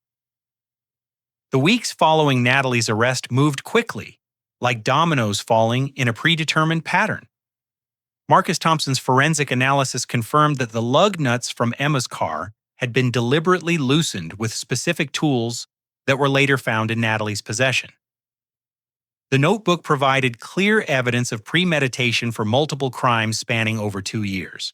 The weeks following Natalie's arrest moved quickly, like dominoes falling in a predetermined pattern. Marcus Thompson's forensic analysis confirmed that the lug nuts from Emma's car had been deliberately loosened with specific tools that were later found in Natalie's possession. The notebook provided clear evidence of premeditation for multiple crimes spanning over 2 years.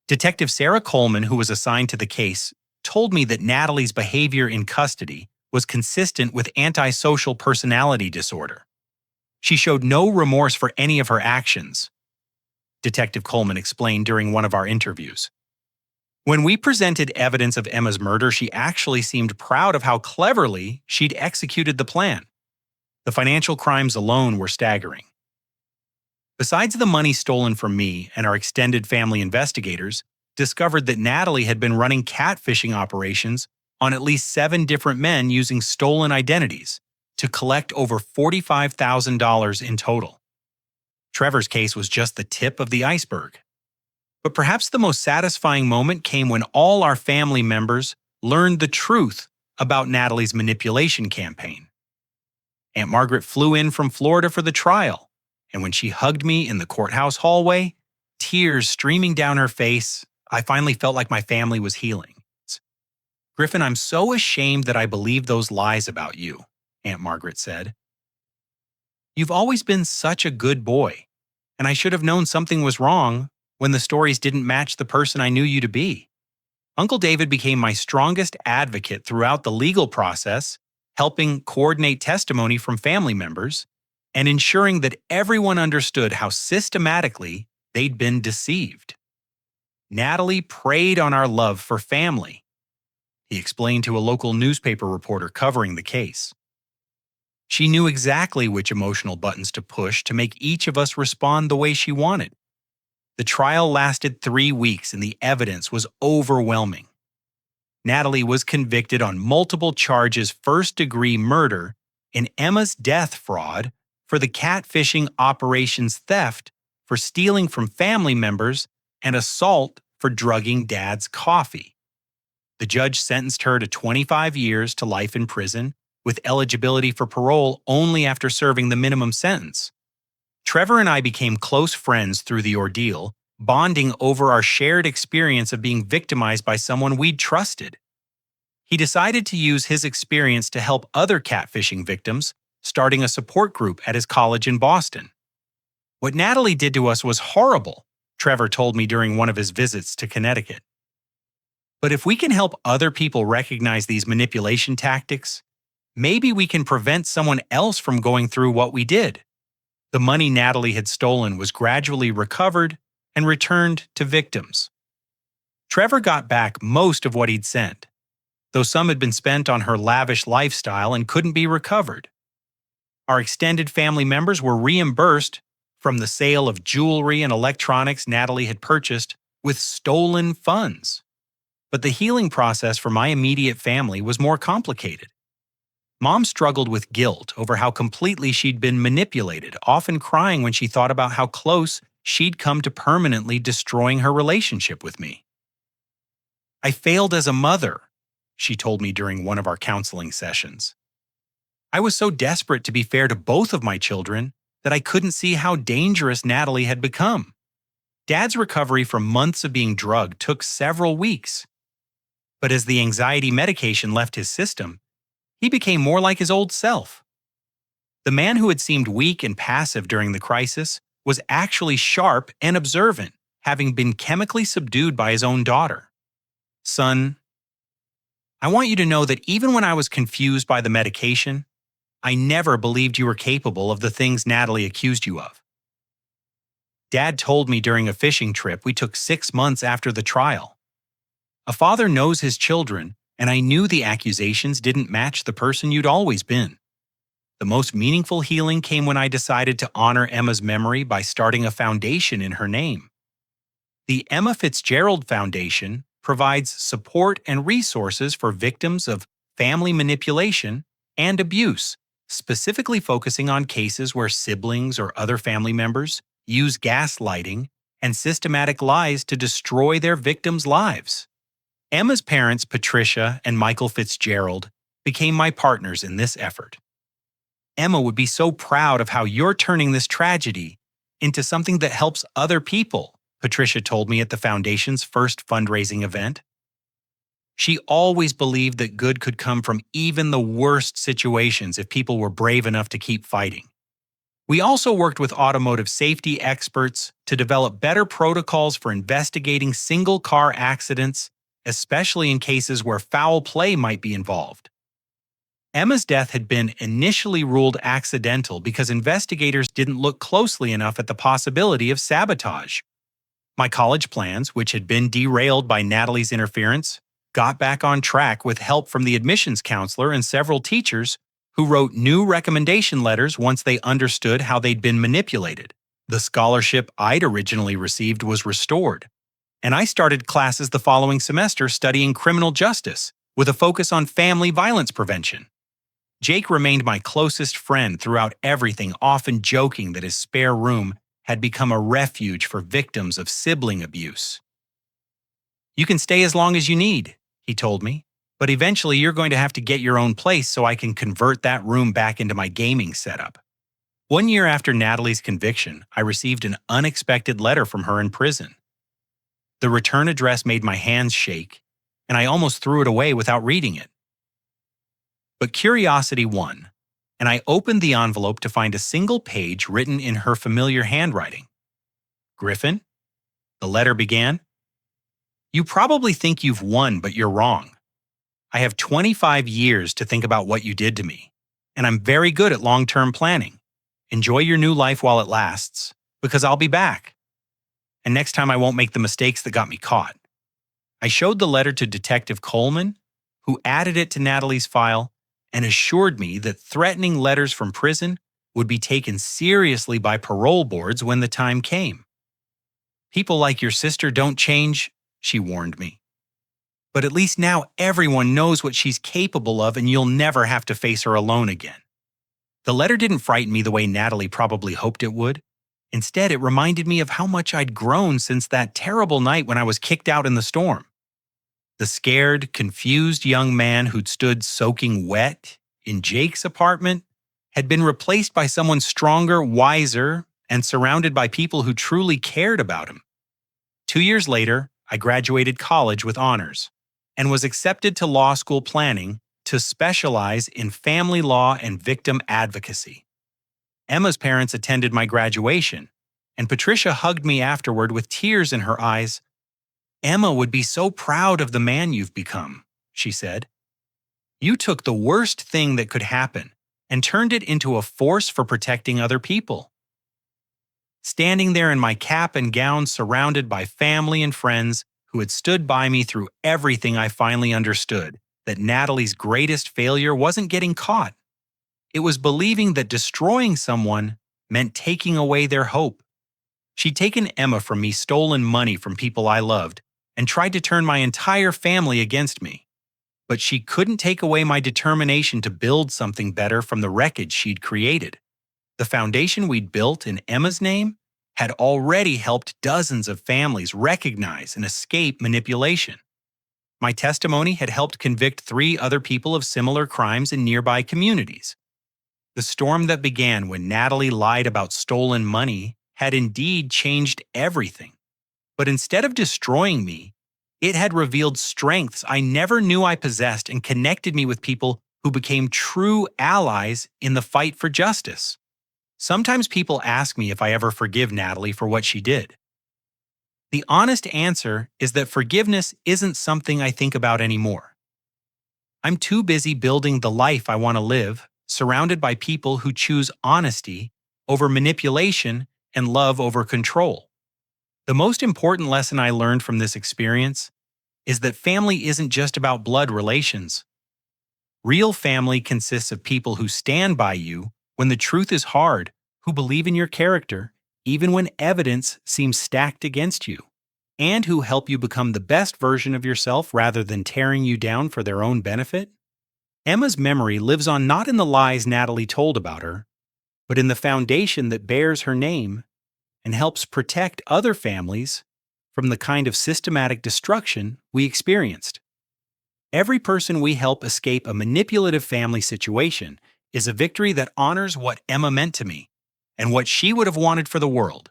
Detective Sarah Coleman, who was assigned to the case, told me that Natalie's behavior in custody was consistent with antisocial personality disorder. She showed no remorse for any of her actions, Detective Coleman explained during one of our interviews. When we presented evidence of Emma's murder, she actually seemed proud of how cleverly she'd executed the plan. The financial crimes alone were staggering. Besides the money stolen from me, and our extended family investigators discovered that Natalie had been running catfishing operations on at least 7 different men using stolen identities to collect over $45,000 in total. Trevor's case was just the tip of the iceberg. But perhaps the most satisfying moment came when all our family members learned the truth about Natalie's manipulation campaign. Aunt Margaret flew in from Florida for the trial, and when she hugged me in the courthouse hallway, tears streaming down her face, I finally felt like my family was healing. "Griffin, I'm so ashamed that I believed those lies about you," Aunt Margaret said. "You've always been such a good boy, and I should have known something was wrong when the stories didn't match the person I knew you to be." Uncle David became my strongest advocate throughout the legal process, helping coordinate testimony from family members and ensuring that everyone understood how systematically they'd been deceived. "Natalie preyed on our love for family," he explained to a local newspaper reporter covering the case. "She knew exactly which emotional buttons to push to make each of us respond the way she wanted." The trial lasted 3 weeks and the evidence was overwhelming. Natalie was convicted on multiple charges: first-degree murder and Emma's death fraud, for the catfishing operations theft, for stealing from family members, and assault for drugging Dad's coffee. The judge sentenced her to 25 years to life in prison, with eligibility for parole only after serving the minimum sentence. Trevor and I became close friends through the ordeal, bonding over our shared experience of being victimized by someone we'd trusted. He decided to use his experience to help other catfishing victims, starting a support group at his college in Boston. "What Natalie did to us was horrible," Trevor told me during one of his visits to Connecticut. "But if we can help other people recognize these manipulation tactics, maybe we can prevent someone else from going through what we did." The money Natalie had stolen was gradually recovered and returned to victims. Trevor got back most of what he'd sent, though some had been spent on her lavish lifestyle and couldn't be recovered. Our extended family members were reimbursed from the sale of jewelry and electronics Natalie had purchased with stolen funds. But the healing process for my immediate family was more complicated. Mom struggled with guilt over how completely she'd been manipulated, often crying when she thought about how close she'd come to permanently destroying her relationship with me. "I failed as a mother," she told me during one of our counseling sessions. "I was so desperate to be fair to both of my children that I couldn't see how dangerous Natalie had become. Dad's recovery from months of being drugged took several weeks. But as the anxiety medication left his system, he became more like his old self. The man who had seemed weak and passive during the crisis was actually sharp and observant, having been chemically subdued by his own daughter. Son, I want you to know that even when I was confused by the medication, I never believed you were capable of the things Natalie accused you of." Dad told me during a fishing trip we took 6 months after the trial. "A father knows his children, and I knew the accusations didn't match the person you'd always been. The most meaningful healing came when I decided to honor Emma's memory by starting a foundation in her name. The Emma Fitzgerald Foundation provides support and resources for victims of family manipulation and abuse, specifically focusing on cases where siblings or other family members use gaslighting and systematic lies to destroy their victims' lives. Emma's parents, Patricia and Michael Fitzgerald, became my partners in this effort. Emma would be so proud of how you're turning this tragedy into something that helps other people," Patricia told me at the foundation's first fundraising event. She always believed that good could come from even the worst situations if people were brave enough to keep fighting. We also worked with automotive safety experts to develop better protocols for investigating single-car accidents, especially in cases where foul play might be involved. Emma's death had been initially ruled accidental because investigators didn't look closely enough at the possibility of sabotage. My college plans, which had been derailed by Natalie's interference, got back on track with help from the admissions counselor and several teachers who wrote new recommendation letters once they understood how they'd been manipulated. The scholarship I'd originally received was restored, and I started classes the following semester studying criminal justice with a focus on family violence prevention. Jake remained my closest friend throughout everything, often joking that his spare room had become a refuge for victims of sibling abuse. "You can stay as long as you need," he told me, "but eventually you're going to have to get your own place so I can convert that room back into my gaming setup." 1 year after Natalie's conviction, I received an unexpected letter from her in prison. The return address made my hands shake, and I almost threw it away without reading it. But curiosity won, and I opened the envelope to find a single page written in her familiar handwriting. "Griffin," the letter began, "you probably think you've won, but you're wrong. I have 25 years to think about what you did to me, and I'm very good at long-term planning. Enjoy your new life while it lasts, because I'll be back. And next time I won't make the mistakes that got me caught." I showed the letter to Detective Coleman, who added it to Natalie's file and assured me that threatening letters from prison would be taken seriously by parole boards when the time came. "People like your sister don't change," she warned me. "But at least now everyone knows what she's capable of and you'll never have to face her alone again." The letter didn't frighten me the way Natalie probably hoped it would. Instead, it reminded me of how much I'd grown since that terrible night when I was kicked out in the storm. The scared, confused young man who'd stood soaking wet in Jake's apartment had been replaced by someone stronger, wiser, and surrounded by people who truly cared about him. 2 years later, I graduated college with honors and was accepted to law school planning to specialize in family law and victim advocacy. Emma's parents attended my graduation, and Patricia hugged me afterward with tears in her eyes. "Emma would be so proud of the man you've become," she said. "You took the worst thing that could happen and turned it into a force for protecting other people." Standing there in my cap and gown surrounded by family and friends who had stood by me through everything, I finally understood that Natalie's greatest failure wasn't getting caught. It was believing that destroying someone meant taking away their hope. She'd taken Emma from me, stolen money from people I loved, and tried to turn my entire family against me. But she couldn't take away my determination to build something better from the wreckage she'd created. The foundation we'd built in Emma's name had already helped dozens of families recognize and escape manipulation. My testimony had helped convict 3 other people of similar crimes in nearby communities. The storm that began when Natalie lied about stolen money had indeed changed everything. But instead of destroying me, it had revealed strengths I never knew I possessed and connected me with people who became true allies in the fight for justice. Sometimes people ask me if I ever forgive Natalie for what she did. The honest answer is that forgiveness isn't something I think about anymore. I'm too busy building the life I want to live, surrounded by people who choose honesty over manipulation and love over control. The most important lesson I learned from this experience is that family isn't just about blood relations. Real family consists of people who stand by you when the truth is hard, who believe in your character, even when evidence seems stacked against you, and who help you become the best version of yourself rather than tearing you down for their own benefit. Emma's memory lives on not in the lies Natalie told about her, but in the foundation that bears her name and helps protect other families from the kind of systematic destruction we experienced. Every person we help escape a manipulative family situation is a victory that honors what Emma meant to me and what she would have wanted for the world.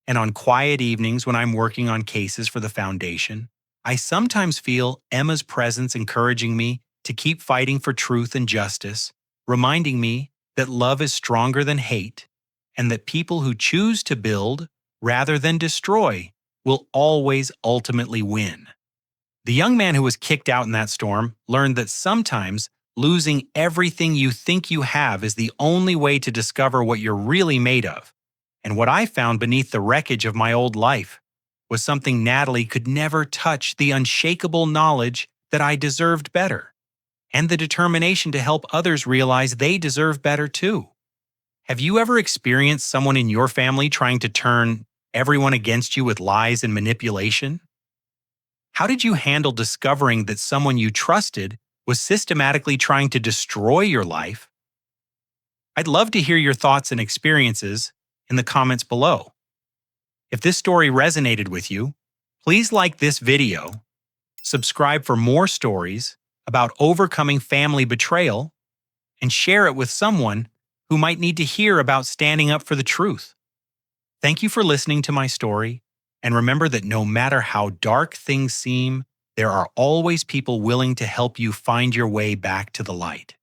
And on quiet evenings when I'm working on cases for the foundation, I sometimes feel Emma's presence encouraging me to keep fighting for truth and justice, reminding me that love is stronger than hate and that people who choose to build rather than destroy will always ultimately win. The young man who was kicked out in that storm learned that sometimes losing everything you think you have is the only way to discover what you're really made of. And what I found beneath the wreckage of my old life was something Natalie could never touch: the unshakable knowledge that I deserved better, and the determination to help others realize they deserve better too. Have you ever experienced someone in your family trying to turn everyone against you with lies and manipulation? How did you handle discovering that someone you trusted was systematically trying to destroy your life? I'd love to hear your thoughts and experiences in the comments below. If this story resonated with you, please like this video, subscribe for more stories about overcoming family betrayal, and share it with someone who might need to hear about standing up for the truth. Thank you for listening to my story, and remember that no matter how dark things seem, there are always people willing to help you find your way back to the light.